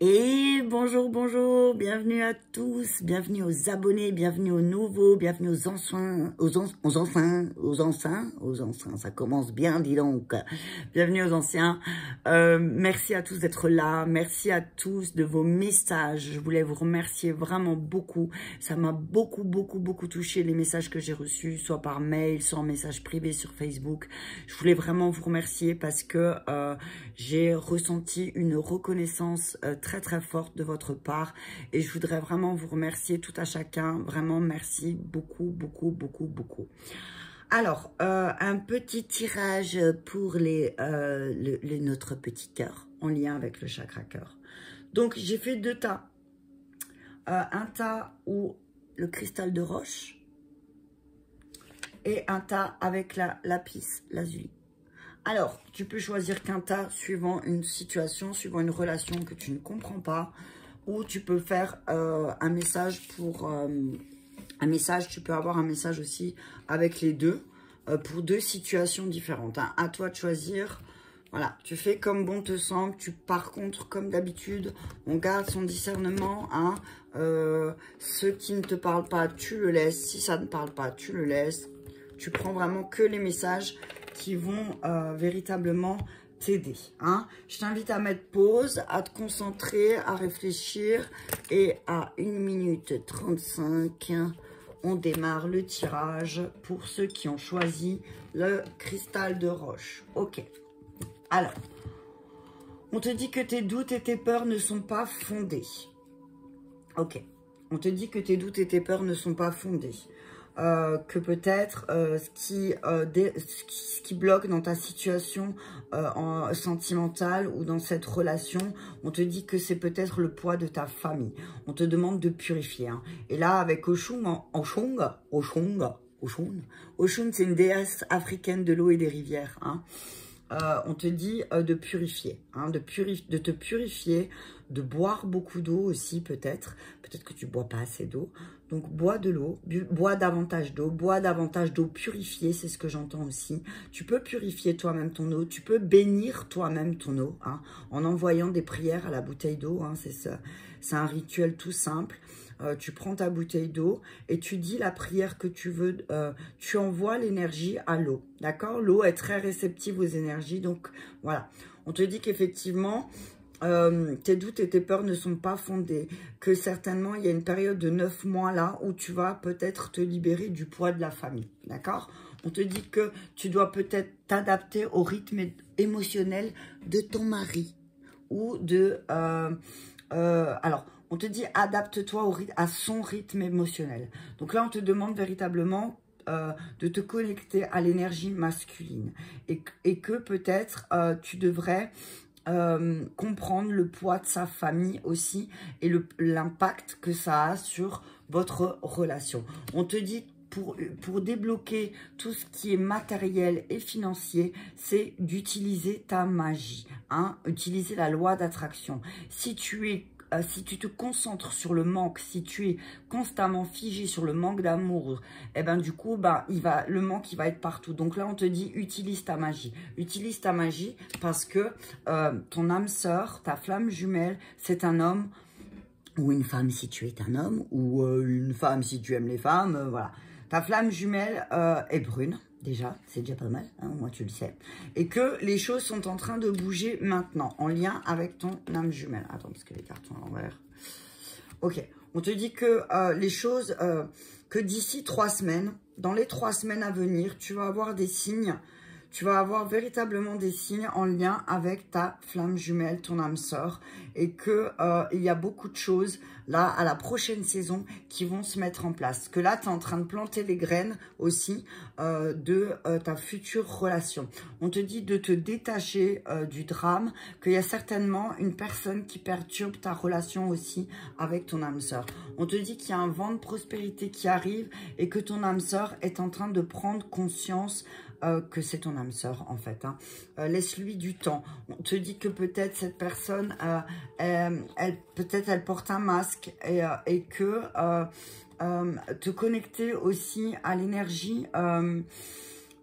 Et bonjour, bonjour, bienvenue à tous, bienvenue aux abonnés, bienvenue aux nouveaux, bienvenue aux anciens, aux anciens, ça commence bien, dis donc. Bienvenue aux anciens. Merci à tous d'être là, merci à tous de vos messages. Je voulais vous remercier vraiment beaucoup. Ça m'a beaucoup touché les messages que j'ai reçus, soit par mail, soit en message privé sur Facebook. Je voulais vraiment vous remercier parce que j'ai ressenti une reconnaissance très forte de votre part et je voudrais vraiment vous remercier tout à chacun. Vraiment, merci beaucoup. Alors, un petit tirage pour notre petit cœur en lien avec le chakra cœur. Donc, j'ai fait deux tas. Un tas où le cristal de roche et un tas avec la lapis lazuli. Alors, tu peux choisir qu'un tas suivant une situation, suivant une relation que tu ne comprends pas, ou tu peux faire un message pour un message. Tu peux avoir un message aussi avec les deux pour deux situations différentes. Hein. À toi de choisir. Voilà, tu fais comme bon te semble. Par contre, comme d'habitude, on garde son discernement. Hein. Ce qui ne te parle pas, tu le laisses. Si ça ne parle pas, tu le laisses. Tu prends vraiment que les messages qui vont véritablement t'aider. Hein. Je t'invite à mettre pause, à te concentrer, à réfléchir. Et à 1 minute 35, on démarre le tirage pour ceux qui ont choisi le cristal de roche. Ok. Alors, on te dit que tes doutes et tes peurs ne sont pas fondés. Ok. On te dit que tes doutes et tes peurs ne sont pas fondés. Que peut-être ce qui bloque dans ta situation sentimentale ou dans cette relation, on te dit que c'est peut-être le poids de ta famille. On te demande de purifier. Hein. Et là, avec Oshun, Oshun, c'est une déesse africaine de l'eau et des rivières. Hein. On te dit de purifier, hein, de te purifier, de boire beaucoup d'eau aussi peut-être. Peut-être que tu bois pas assez d'eau. Donc, bois de l'eau, bois davantage d'eau purifiée, c'est ce que j'entends aussi. Tu peux purifier toi-même ton eau, tu peux bénir toi-même ton eau, hein, en envoyant des prières à la bouteille d'eau, hein, c'est un rituel tout simple. Tu prends ta bouteille d'eau et tu dis la prière que tu veux, tu envoies l'énergie à l'eau, d'accord? L'eau est très réceptive aux énergies, donc voilà. On te dit qu'effectivement, tes doutes et tes peurs ne sont pas fondés, que certainement il y a une période de 9 mois là où tu vas peut-être te libérer du poids de la famille, d'accord? On te dit que tu dois peut-être t'adapter au rythme émotionnel de ton mari ou de... alors, on te dit adapte-toi à son rythme émotionnel. Donc là, on te demande véritablement de te connecter à l'énergie masculine et que peut-être tu devrais comprendre le poids de sa famille aussi et l'impact que ça a sur votre relation. On te dit pour débloquer tout ce qui est matériel et financier, c'est d'utiliser ta magie, hein, utiliser la loi d'attraction. Si tu te concentres sur le manque, si tu es constamment figé sur le manque d'amour, eh ben du coup, le manque, il va être partout. Donc là, on te dit, utilise ta magie. Utilise ta magie parce que ton âme sœur, ta flamme jumelle, c'est un homme ou une femme si tu es un homme, ou une femme si tu aimes les femmes, voilà. Ta flamme jumelle est brune. Déjà, c'est déjà pas mal, hein, moi tu le sais. Et que les choses sont en train de bouger maintenant, en lien avec ton âme jumelle. Attends, parce que les cartes sont à l'envers. Ok, on te dit que les choses, que d'ici 3 semaines, dans les 3 semaines à venir, tu vas avoir des signes. Tu vas avoir véritablement des signes en lien avec ta flamme jumelle, ton âme sœur. Et que il y a beaucoup de choses, là, à la prochaine saison, qui vont se mettre en place. Que là, tu es en train de planter les graines aussi de ta future relation. On te dit de te détacher du drame, qu'il y a certainement une personne qui perturbe ta relation aussi avec ton âme sœur. On te dit qu'il y a un vent de prospérité qui arrive et que ton âme sœur est en train de prendre conscience que c'est ton âme sœur en fait. Hein. Laisse-lui du temps. On te dit que peut-être cette personne, peut-être elle porte un masque et que te connecter aussi à l'énergie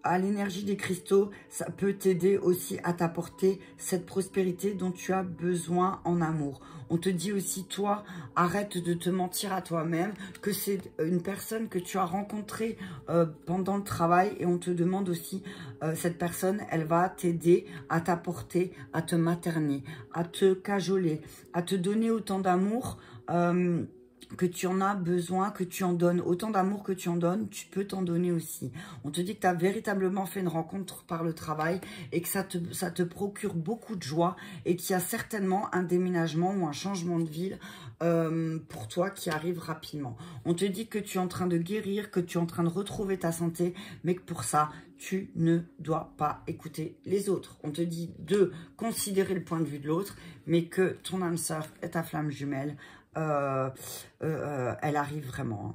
à l'énergie des cristaux, ça peut t'aider aussi à t'apporter cette prospérité dont tu as besoin en amour. On te dit aussi, toi, arrête de te mentir à toi-même, que c'est une personne que tu as rencontrée pendant le travail et on te demande aussi, cette personne, elle va t'aider à t'apporter, à te materner, à te cajoler, à te donner autant d'amour que tu en as besoin, que tu en donnes. Autant d'amour que tu en donnes, tu peux t'en donner aussi. On te dit que tu as véritablement fait une rencontre par le travail et que ça te procure beaucoup de joie et qu'il y a certainement un déménagement ou un changement de ville pour toi qui arrive rapidement. On te dit que tu es en train de guérir, que tu es en train de retrouver ta santé, mais que pour ça, tu ne dois pas écouter les autres. On te dit de considérer le point de vue de l'autre, mais que ton âme sœur est ta flamme jumelle. Elle arrive vraiment.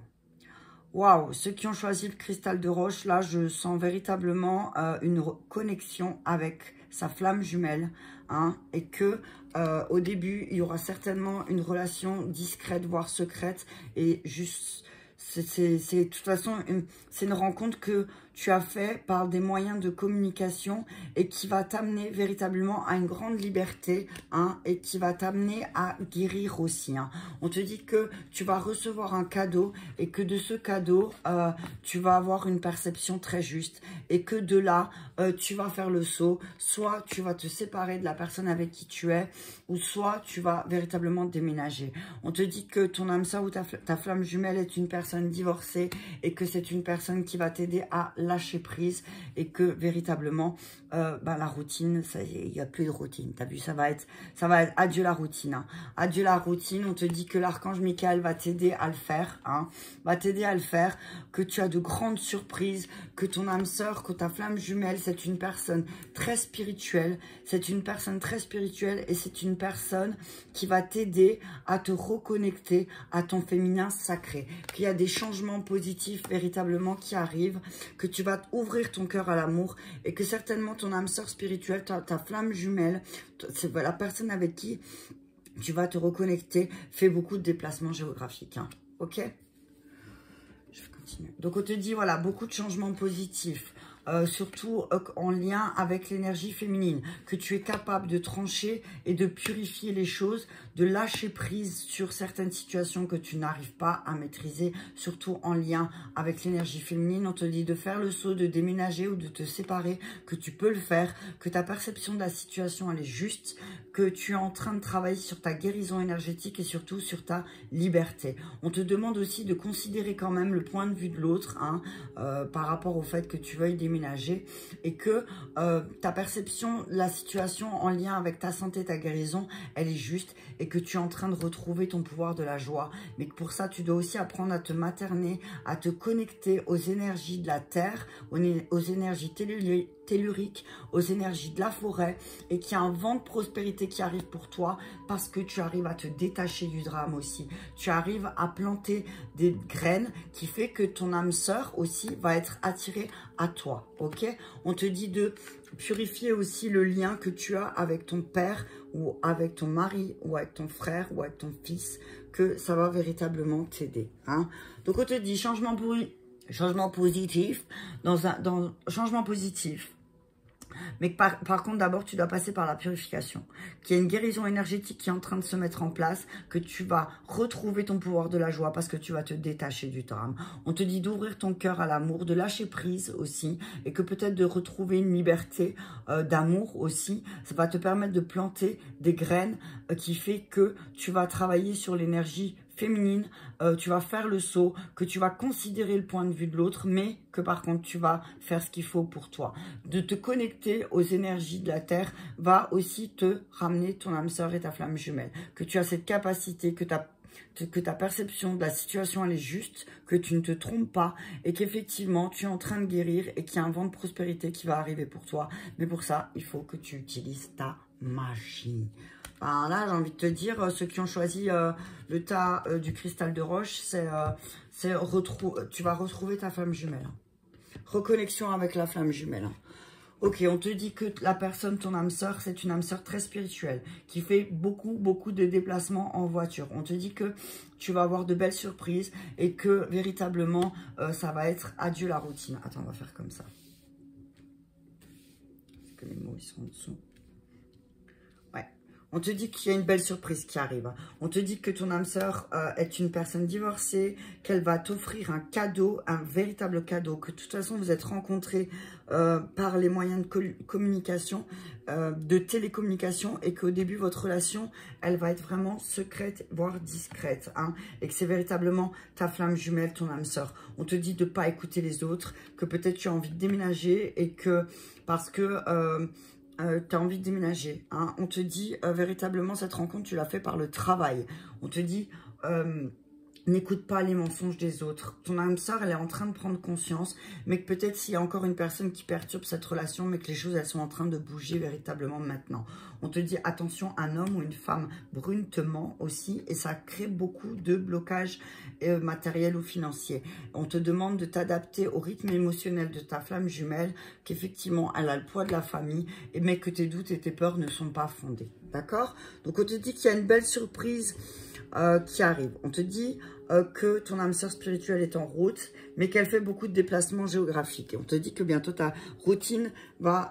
Waouh, ceux qui ont choisi le cristal de roche, là, je sens véritablement une connexion avec sa flamme jumelle, hein, et que au début, il y aura certainement une relation discrète, voire secrète, et juste, de toute façon, c'est une rencontre que tu as fait par des moyens de communication et qui va t'amener véritablement à une grande liberté, hein, et qui va t'amener à guérir aussi. Hein. On te dit que tu vas recevoir un cadeau et que de ce cadeau, tu vas avoir une perception très juste et que de là, tu vas faire le saut. Soit tu vas te séparer de la personne avec qui tu es ou soit tu vas véritablement déménager. On te dit que ton âme sœur ou ta flamme jumelle est une personne divorcée et que c'est une personne qui va t'aider à lâcher prise et que véritablement la routine, il n'y a plus de routine. Tu as vu, ça va être adieu la routine. Hein. Adieu la routine. On te dit que l'archange Michael va t'aider à le faire, hein, va t'aider à le faire, que tu as de grandes surprises, que ton âme sœur, que ta flamme jumelle, c'est une personne très spirituelle, c'est une personne très spirituelle et c'est une personne qui va t'aider à te reconnecter à ton féminin sacré, qu'il y a des changements positifs véritablement qui arrivent, que tu vas ouvrir ton cœur à l'amour et que certainement ton âme sœur spirituelle, ta flamme jumelle, c'est la personne avec qui tu vas te reconnecter, fait beaucoup de déplacements géographiques. Hein. Ok ? Je vais continuer. Donc, on te dit, voilà, beaucoup de changements positifs. Surtout en lien avec l'énergie féminine, que tu es capable de trancher et de purifier les choses, de lâcher prise sur certaines situations que tu n'arrives pas à maîtriser, surtout en lien avec l'énergie féminine. On te dit de faire le saut, de déménager ou de te séparer, que tu peux le faire, que ta perception de la situation elle est juste, que tu es en train de travailler sur ta guérison énergétique et surtout sur ta liberté. On te demande aussi de considérer quand même le point de vue de l'autre, hein, par rapport au fait que tu veuilles déménager et que ta perception de la situation en lien avec ta santé, ta guérison, elle est juste et que tu es en train de retrouver ton pouvoir de la joie. Mais que pour ça, tu dois aussi apprendre à te materner, à te connecter aux énergies de la terre, aux énergies telluriques, aux énergies de la forêt et qu'il y a un vent de prospérité qui arrive pour toi parce que tu arrives à te détacher du drame aussi. Tu arrives à planter des graines qui fait que ton âme sœur aussi va être attirée à toi. Ok, on te dit de purifier aussi le lien que tu as avec ton père ou avec ton mari ou avec ton frère ou avec ton fils, que ça va véritablement t'aider. Hein. Donc on te dit changement positif, changement positif. Mais par contre, d'abord, tu dois passer par la purification. Qu'il y a une guérison énergétique qui est en train de se mettre en place, que tu vas retrouver ton pouvoir de la joie parce que tu vas te détacher du drame. On te dit d'ouvrir ton cœur à l'amour, de lâcher prise aussi, et que peut-être de retrouver une liberté d'amour aussi. Ça va te permettre de planter des graines qui fait que tu vas travailler sur l'énergie féminine, tu vas faire le saut, que tu vas considérer le point de vue de l'autre, mais que par contre tu vas faire ce qu'il faut pour toi. De te connecter aux énergies de la terre va aussi te ramener ton âme sœur et ta flamme jumelle. Que tu as cette capacité, que ta perception de la situation elle est juste, que tu ne te trompes pas et qu'effectivement tu es en train de guérir et qu'il y a un vent de prospérité qui va arriver pour toi. Mais pour ça, il faut que tu utilises ta magie. Ben là, j'ai envie de te dire, ceux qui ont choisi le tas du cristal de roche, tu vas retrouver ta flamme jumelle. Hein. Reconnexion avec la flamme jumelle. Hein. Ok, on te dit que la personne, ton âme sœur, c'est une âme sœur très spirituelle, qui fait beaucoup de déplacements en voiture. On te dit que tu vas avoir de belles surprises et que véritablement, ça va être adieu la routine. Attends, on va faire comme ça. que les mots ils sont en dessous. Ouais. On te dit qu'il y a une belle surprise qui arrive. On te dit que ton âme sœur est une personne divorcée, qu'elle va t'offrir un cadeau, un véritable cadeau, que de toute façon vous êtes rencontrés par les moyens de communication, de télécommunication, et qu'au début votre relation, elle va être vraiment secrète, voire discrète, hein, et que c'est véritablement ta flamme jumelle, ton âme sœur. On te dit de ne pas écouter les autres, que peut-être tu as envie de déménager et que parce que tu as envie de déménager. Hein. On te dit véritablement cette rencontre, tu l'as fait par le travail. On te dit n'écoute pas les mensonges des autres. Ton âme sœur, elle est en train de prendre conscience, mais que peut-être s'il y a encore une personne qui perturbe cette relation, mais que les choses, elles sont en train de bouger véritablement maintenant. On te dit attention, un homme ou une femme brune te ment aussi, et ça crée beaucoup de blocages matériels ou financiers. On te demande de t'adapter au rythme émotionnel de ta flamme jumelle, qu'effectivement, elle a le poids de la famille, mais que tes doutes et tes peurs ne sont pas fondés. D'accord? Donc, on te dit qu'il y a une belle surprise qui arrive. On te dit que ton âme sœur spirituelle est en route, mais qu'elle fait beaucoup de déplacements géographiques. Et on te dit que bientôt ta routine va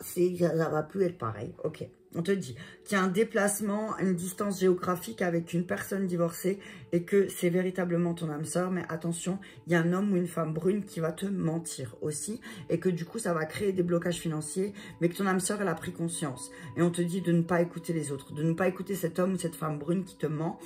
plus être pareille. Ok. On te dit qu'il y a un déplacement, une distance géographique avec une personne divorcée et que c'est véritablement ton âme sœur. Mais attention, il y a un homme ou une femme brune qui va te mentir aussi et que du coup, ça va créer des blocages financiers, mais que ton âme sœur, elle a pris conscience. Et on te dit de ne pas écouter les autres, de ne pas écouter cet homme ou cette femme brune qui te ment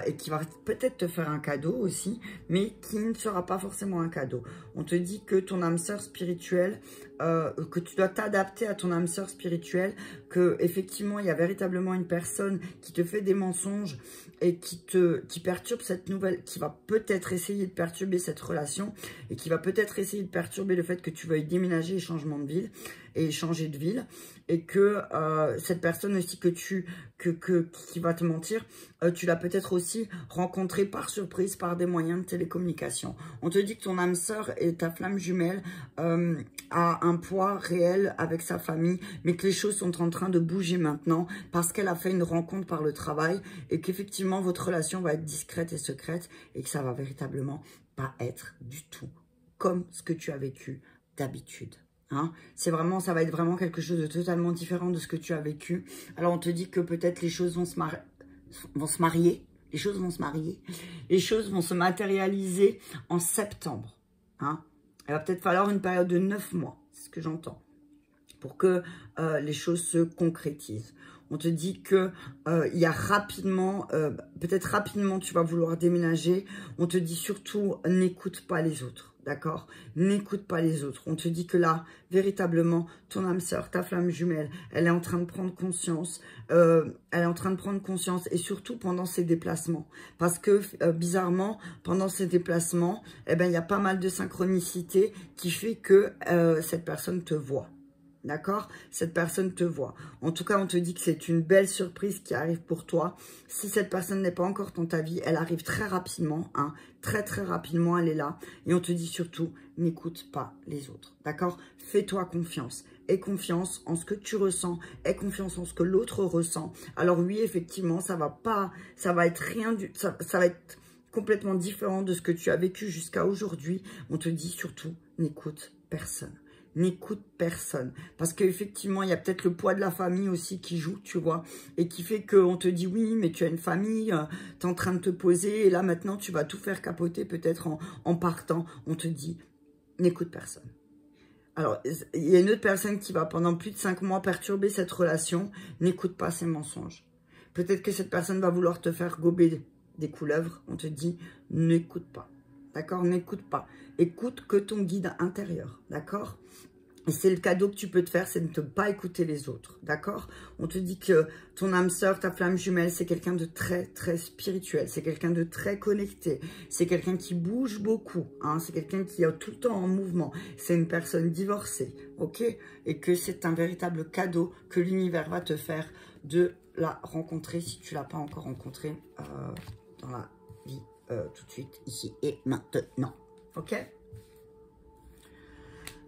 et qui va peut-être te faire un cadeau aussi, mais qui ne sera pas forcément un cadeau. On te dit que ton âme sœur spirituelle, que tu dois t'adapter à ton âme sœur spirituelle, que effectivement il y a véritablement une personne qui te fait des mensonges et qui perturbe cette nouvelle, qui va peut-être essayer de perturber cette relation et qui va peut-être essayer de perturber le fait que tu veuilles déménager et changement de ville et changer de ville, et que cette personne aussi qui va te mentir, tu l'as peut-être aussi rencontrée par surprise par des moyens de télécommunication. On te dit que ton âme sœur et ta flamme jumelle a un poids réel avec sa famille, mais que les choses sont en train de bouger maintenant parce qu'elle a fait une rencontre par le travail et qu'effectivement votre relation va être discrète et secrète et que ça va véritablement pas être du tout comme ce que tu as vécu d'habitude. Hein, ça va être vraiment quelque chose de totalement différent de ce que tu as vécu. Alors on te dit que peut-être les choses vont se marier, les choses vont se marier, les choses vont se matérialiser en septembre. Hein. Il va peut-être falloir une période de 9 mois, c'est ce que j'entends, pour que les choses se concrétisent. On te dit que il y a rapidement, peut-être rapidement tu vas vouloir déménager. On te dit surtout n'écoute pas les autres. D'accord? N'écoute pas les autres. On te dit que là, véritablement, ton âme sœur, ta flamme jumelle, elle est en train de prendre conscience. Elle est en train de prendre conscience et surtout pendant ses déplacements. Parce que, bizarrement, pendant ses déplacements, eh ben, il y a pas mal de synchronicité qui fait que cette personne te voit. D'accord? Cette personne te voit. En tout cas, on te dit que c'est une belle surprise qui arrive pour toi. Si cette personne n'est pas encore dans ta vie, elle arrive très rapidement. Hein, très, très rapidement, elle est là. Et on te dit surtout, n'écoute pas les autres. D'accord? Fais-toi confiance. Aie confiance en ce que tu ressens. Aie confiance en ce que l'autre ressent. Alors oui, effectivement, ça va être ça va être complètement différent de ce que tu as vécu jusqu'à aujourd'hui. On te dit surtout, n'écoute personne. N'écoute personne. Parce qu'effectivement, il y a peut-être le poids de la famille aussi qui joue, tu vois. Et qui fait qu'on te dit, oui, mais tu as une famille, tu es en train de te poser. Et là, maintenant, tu vas tout faire capoter peut-être en partant. On te dit, n'écoute personne. Alors, il y a une autre personne qui va pendant plus de 5 mois perturber cette relation. N'écoute pas ces mensonges. Peut-être que cette personne va vouloir te faire gober des couleuvres. On te dit, n'écoute pas. D'accord? N'écoute pas. Écoute que ton guide intérieur. D'accord? Et c'est le cadeau que tu peux te faire, c'est de ne pas écouter les autres. D'accord? On te dit que ton âme sœur, ta flamme jumelle, c'est quelqu'un de très, très spirituel. C'est quelqu'un de très connecté. C'est quelqu'un qui bouge beaucoup. Hein? C'est quelqu'un qui est tout le temps en mouvement. C'est une personne divorcée. Ok? Et que c'est un véritable cadeau que l'univers va te faire de la rencontrer si tu ne l'as pas encore rencontrée dans la vie tout de suite, ici et maintenant. Ok?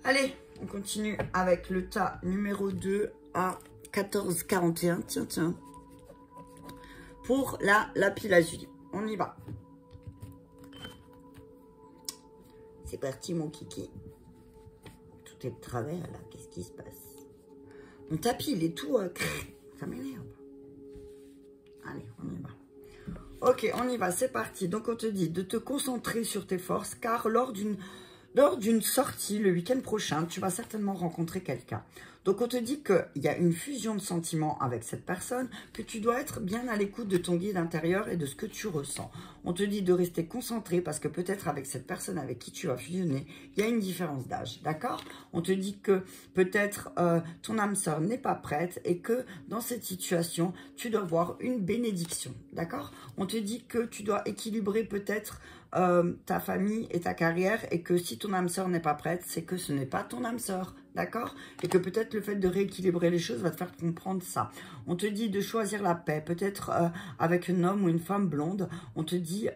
Allez, on continue avec le tas numéro 2 à 14,41. Tiens, tiens. Pour la lapis lazuli. On y va. C'est parti, mon kiki. Tout est de travers, là. Qu'est-ce qui se passe? Mon tapis, il est tout... ça m'énerve. Allez, on y va. Ok, on y va, c'est parti. Donc, on te dit de te concentrer sur tes forces, car lors d'une sortie, le week-end prochain, tu vas certainement rencontrer quelqu'un. Donc, on te dit qu'il y a une fusion de sentiments avec cette personne, que tu dois être bien à l'écoute de ton guide intérieur et de ce que tu ressens. On te dit de rester concentré parce que peut-être avec cette personne avec qui tu vas fusionner, il y a une différence d'âge, d'accord? On te dit que peut-être ton âme sœur n'est pas prête et que dans cette situation, tu dois voir une bénédiction, d'accord? On te dit que tu dois équilibrer peut-être ta famille et ta carrière et que si ton âme sœur n'est pas prête, c'est que ce n'est pas ton âme sœur, d'accord? Et que peut-être le fait de rééquilibrer les choses va te faire comprendre ça. On te dit de choisir la paix, peut-être avec un homme ou une femme blonde. On te dit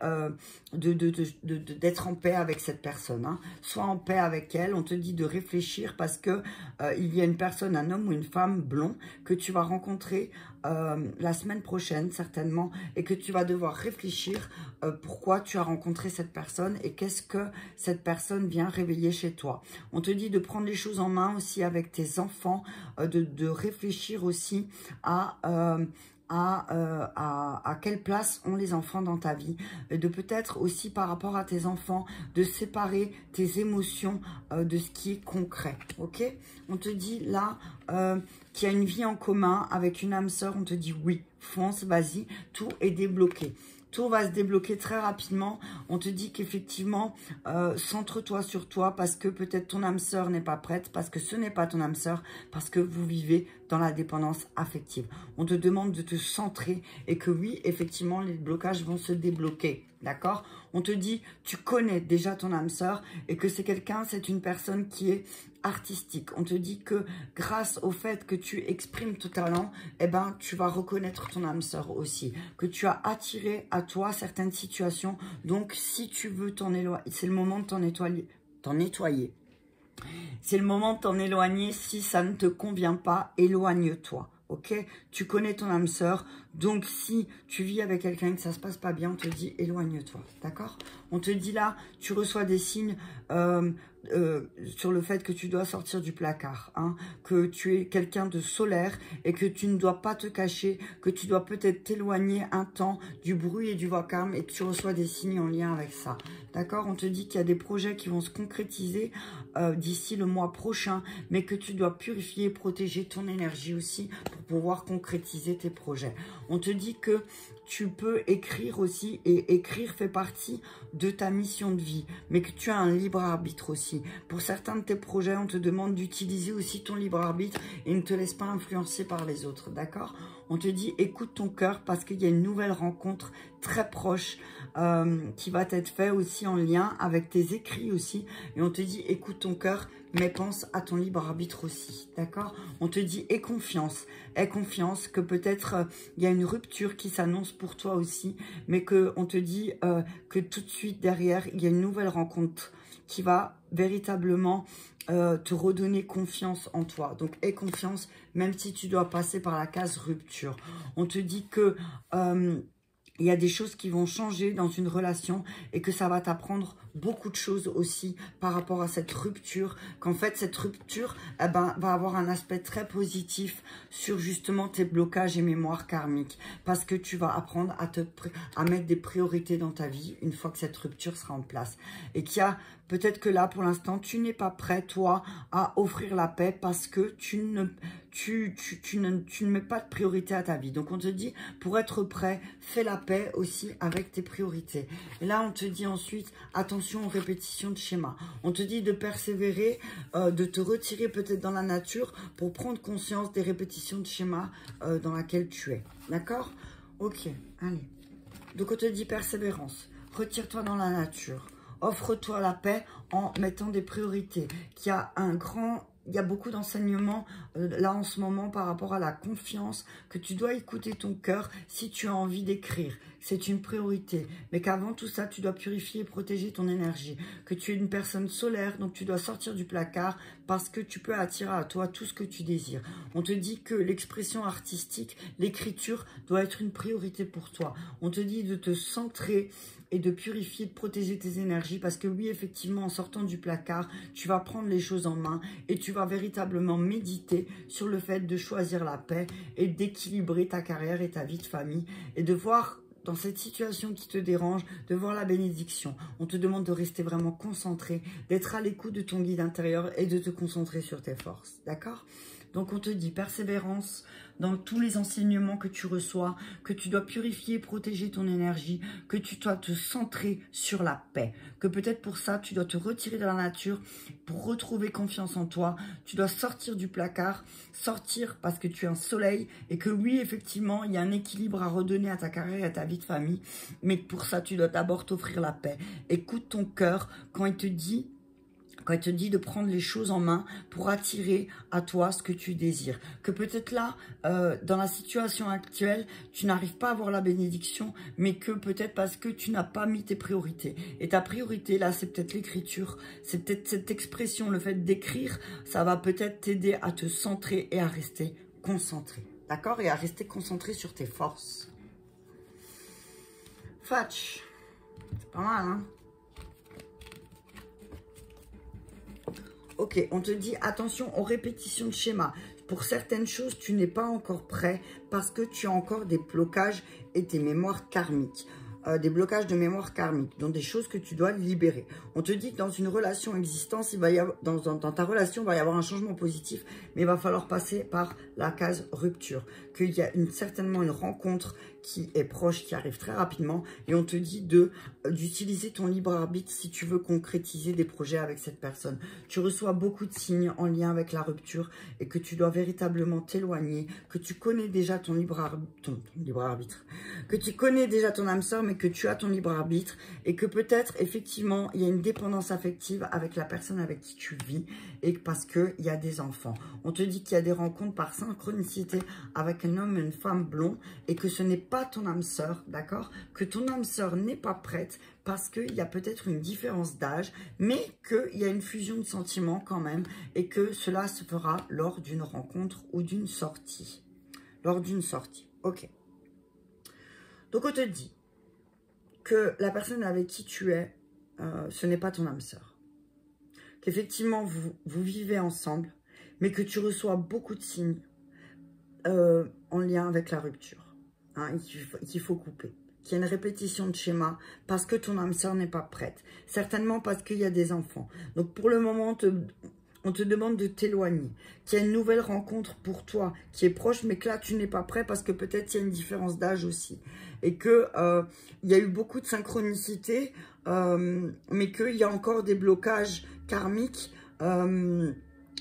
d'être en paix avec cette personne, hein. Sois en paix avec elle. On te dit de réfléchir parce que il y a une personne, un homme ou une femme blond que tu vas rencontrer la semaine prochaine certainement et que tu vas devoir réfléchir pourquoi tu as rencontré cette personne et qu'est-ce que cette personne vient réveiller chez toi. On te dit de prendre les choses en main aussi avec tes enfants, de réfléchir aussi à quelle place ont les enfants dans ta vie, et de peut-être aussi par rapport à tes enfants, de séparer tes émotions de ce qui est concret, ok? On te dit là qu'il y a une vie en commun avec une âme sœur, on te dit oui, fonce, vas-y, tout est débloqué. Tout va se débloquer très rapidement. On te dit qu'effectivement, centre-toi sur toi parce que peut-être ton âme sœur n'est pas prête, parce que ce n'est pas ton âme sœur, parce que vous vivez dans la dépendance affective. On te demande de te centrer et que oui, effectivement, les blocages vont se débloquer. D'accord? On te dit, tu connais déjà ton âme sœur et que c'est une personne qui est artistique. On te dit que grâce au fait que tu exprimes ton talent, eh ben, tu vas reconnaître ton âme sœur aussi. Que tu as attiré à toi certaines situations. Donc, si tu veux t'en éloigner, c'est le moment de t'en nettoyer. C'est le moment de t'en éloigner. Si ça ne te convient pas, éloigne-toi. Ok, tu connais ton âme sœur, donc si tu vis avec quelqu'un et que ça se passe pas bien, on te dit éloigne-toi, d'accord? On te dit là, tu reçois des signes sur le fait que tu dois sortir du placard, hein, que tu es quelqu'un de solaire et que tu ne dois pas te cacher, que tu dois peut-être t'éloigner un temps du bruit et du vacarme et que tu reçois des signes en lien avec ça, d'accord? On te dit qu'il y a des projets qui vont se concrétiser d'ici le mois prochain, mais que tu dois purifier et protéger ton énergie aussi pour pouvoir concrétiser tes projets. On te dit que tu peux écrire aussi, et écrire fait partie de ta mission de vie, mais que tu as un libre arbitre aussi. Pour certains de tes projets, on te demande d'utiliser aussi ton libre arbitre et ne te laisse pas influencer par les autres, d'accord? On te dit écoute ton cœur parce qu'il y a une nouvelle rencontre très proche qui va être faite aussi en lien avec tes écrits aussi. Et on te dit écoute ton cœur, mais pense à ton libre arbitre aussi, d'accord? On te dit aie confiance que peut-être il y a une rupture qui s'annonce pour toi aussi, mais que on te dit que tout de suite derrière, il y a une nouvelle rencontre qui va véritablement te redonner confiance en toi. Donc, aie confiance, même si tu dois passer par la case rupture. On te dit que il y a des choses qui vont changer dans une relation et que ça va t'apprendre beaucoup de choses aussi par rapport à cette rupture. Qu'en fait, cette rupture va avoir un aspect très positif sur justement tes blocages et mémoires karmiques. Parce que tu vas apprendre à mettre des priorités dans ta vie une fois que cette rupture sera en place. Et qu'il y a peut-être que là, pour l'instant, tu n'es pas prêt, toi, à offrir la paix parce que tu ne mets pas de priorité à ta vie. Donc, on te dit, pour être prêt, fais la paix aussi avec tes priorités. Et là, on te dit ensuite, attention aux répétitions de schémas. On te dit de persévérer, de te retirer peut-être dans la nature pour prendre conscience des répétitions de schémas dans laquelle tu es. D'accord? Ok, allez. Donc, on te dit persévérance. Retire-toi dans la nature. Offre-toi la paix en mettant des priorités. Il y a beaucoup d'enseignements là en ce moment par rapport à la confiance, que tu dois écouter ton cœur si tu as envie d'écrire. c'est une priorité. Mais qu'avant tout ça, tu dois purifier et protéger ton énergie. Que tu es une personne solaire, donc tu dois sortir du placard parce que tu peux attirer à toi tout ce que tu désires. On te dit que l'expression artistique, l'écriture doit être une priorité pour toi. On te dit de te centrer et de purifier, de protéger tes énergies parce que oui, effectivement, en sortant du placard, tu vas prendre les choses en main et tu vas véritablement méditer sur le fait de choisir la paix et d'équilibrer ta carrière et ta vie de famille et de voir dans cette situation qui te dérange, de voir la bénédiction. On te demande de rester vraiment concentré, d'être à l'écoute de ton guide intérieur et de te concentrer sur tes forces, d'accord? Donc on te dit persévérance dans tous les enseignements que tu reçois, que tu dois purifier et protéger ton énergie, que tu dois te centrer sur la paix, que peut-être pour ça tu dois te retirer de la nature pour retrouver confiance en toi, tu dois sortir du placard, sortir parce que tu es un soleil et que oui effectivement il y a un équilibre à redonner à ta carrière et à ta vie de famille, mais pour ça tu dois d'abord t'offrir la paix. Écoute ton cœur quand il te dit de prendre les choses en main pour attirer à toi ce que tu désires. Que peut-être là, dans la situation actuelle, tu n'arrives pas à avoir la bénédiction, mais que peut-être parce que tu n'as pas mis tes priorités. Et ta priorité, là, c'est peut-être l'écriture, c'est peut-être cette expression, le fait d'écrire, ça va peut-être t'aider à te centrer et à rester concentré. D'accord? Et à rester concentré sur tes forces. Fatch, c'est pas mal, hein? Ok, on te dit attention aux répétitions de schémas. Pour certaines choses, tu n'es pas encore prêt parce que tu as encore des blocages et tes mémoires karmiques. Des blocages de mémoire karmique, donc des choses que tu dois libérer. On te dit que dans une relation existante, il va y avoir, dans ta relation, il va y avoir un changement positif, mais il va falloir passer par la case rupture. Qu'il y a certainement une rencontre qui est proche, qui arrive très rapidement, et on te dit d'utiliser ton libre arbitre si tu veux concrétiser des projets avec cette personne. Tu reçois beaucoup de signes en lien avec la rupture et que tu dois véritablement t'éloigner, que tu connais déjà ton libre arbitre, que tu connais déjà ton âme sœur, mais que tu as ton libre arbitre et que peut-être effectivement il y a une dépendance affective avec la personne avec qui tu vis et parce qu'il y a des enfants. On te dit qu'il y a des rencontres par synchronicité avec un homme et une femme blond et que ce n'est pas ton âme sœur, d'accord? Que ton âme sœur n'est pas prête parce qu'il y a peut-être une différence d'âge, mais qu'il y a une fusion de sentiments quand même et que cela se fera lors d'une rencontre ou d'une sortie. Lors d'une sortie, ok. Donc on te dit que la personne avec qui tu es, ce n'est pas ton âme sœur. Qu'effectivement, vous vivez ensemble, mais que tu reçois beaucoup de signes en lien avec la rupture. Hein, qu'il faut couper. Qu'il y a une répétition de schéma parce que ton âme sœur n'est pas prête. Certainement parce qu'il y a des enfants. Donc pour le moment, on te demande de t'éloigner. Qu'il y a une nouvelle rencontre pour toi qui est proche, mais que là, tu n'es pas prêt parce que peut-être il y a une différence d'âge aussi. Et que il y a eu beaucoup de synchronicité, mais qu'il y a encore des blocages karmiques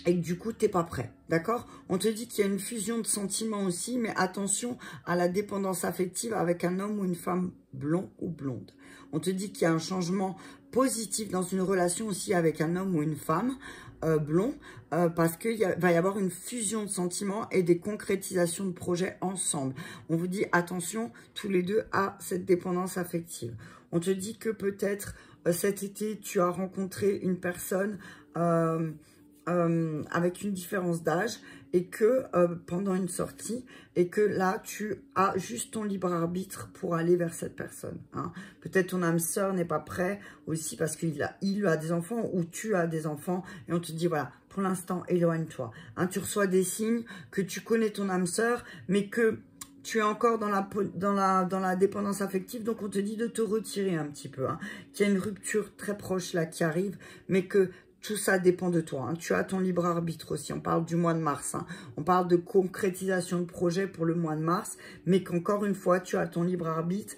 et que du coup, tu n'es pas prêt. D'accord? On te dit qu'il y a une fusion de sentiments aussi, mais attention à la dépendance affective avec un homme ou une femme blond ou blonde. On te dit qu'il y a un changement positif dans une relation aussi avec un homme ou une femme blond, parce qu'il va y avoir une fusion de sentiments et des concrétisations de projets ensemble. On vous dit attention tous les deux à cette dépendance affective. On te dit que peut-être cet été, tu as rencontré une personne avec une différence d'âge et que pendant une sortie et que là tu as juste ton libre arbitre pour aller vers cette personne, hein. Peut-être ton âme sœur n'est pas prêt aussi parce qu'il a des enfants ou tu as des enfants et on te dit voilà, pour l'instant éloigne-toi, hein. Tu reçois des signes que tu connais ton âme sœur mais que tu es encore dans la dépendance affective, donc on te dit de te retirer un petit peu, hein. Qu'il y a une rupture très proche là qui arrive mais que tout ça dépend de toi, hein. Tu as ton libre arbitre aussi. On parle du mois de mars, hein. On parle de concrétisation de projet pour le mois de mars. Mais qu'encore une fois, tu as ton libre arbitre.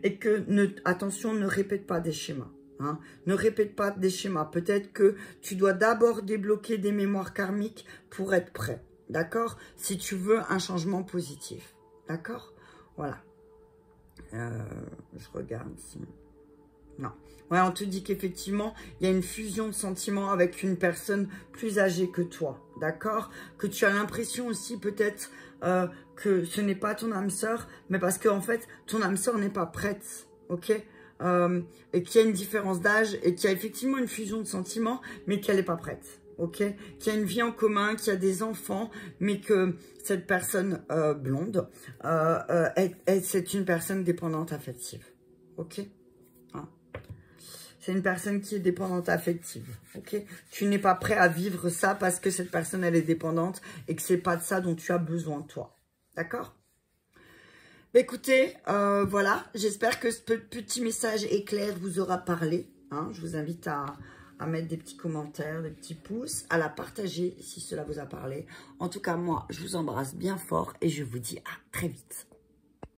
Et que, attention, ne répète pas des schémas. Hein. Ne répète pas des schémas. Peut-être que tu dois d'abord débloquer des mémoires karmiques pour être prêt. D'accord? Si tu veux un changement positif. D'accord? Voilà. Je regarde ici. Non. Ouais, on te dit qu'effectivement, il y a une fusion de sentiments avec une personne plus âgée que toi, d'accord? Que tu as l'impression aussi peut-être que ce n'est pas ton âme sœur, mais parce qu'en fait, ton âme sœur n'est pas prête, ok? Et qu'il y a une différence d'âge et qu'il y a effectivement une fusion de sentiments, mais qu'elle n'est pas prête, ok? Qu'il y a une vie en commun, qu'il y a des enfants, mais que cette personne blonde, c'est une personne dépendante affective, ok? C'est une personne qui est dépendante affective, ok? Tu n'es pas prêt à vivre ça parce que cette personne, elle est dépendante et que c'est pas de ça dont tu as besoin, toi. D'accord? Écoutez, voilà, j'espère que ce petit message éclair vous aura parlé. Hein? Je vous invite à mettre des petits commentaires, des petits pouces, à la partager si cela vous a parlé. En tout cas, moi, je vous embrasse bien fort et je vous dis à très vite.